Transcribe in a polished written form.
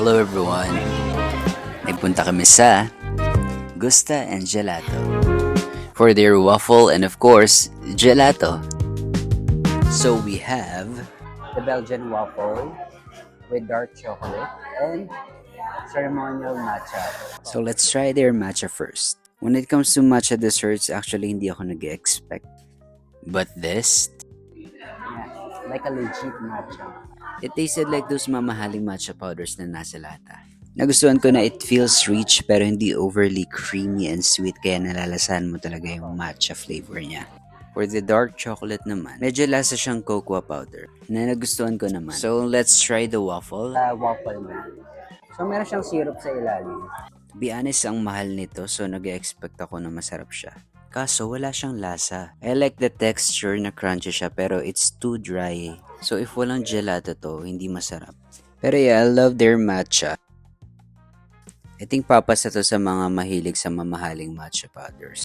Hello everyone! Nagpunta kami sa Gusta and Gelato for their waffle and of course, gelato. So we have the Belgian waffle with dark chocolate and ceremonial matcha. So let's try their matcha first. When it comes to matcha desserts, actually hindi ako nag-expect. But this, yeah, like a legit matcha. It tasted like those mamahaling matcha powders na nasa lata. Nagustuhan ko na it feels rich pero hindi overly creamy and sweet kaya nalalasahan mo talaga yung matcha flavor niya. For the dark chocolate naman, medyo lasa siyang cocoa powder na nagustuhan ko naman. So let's try the waffle. Waffle na. So meron siyang syrup sa ilalim. To be honest, ang mahal nito so nag-expect ako na masarap siya. Kaso wala siyang lasa. I like the texture na crunchy siya pero it's too dry. So if walang gelato to, hindi masarap. Pero yeah, I love their matcha. I think papasa to sa mga mahilig sa mamahaling matcha powders.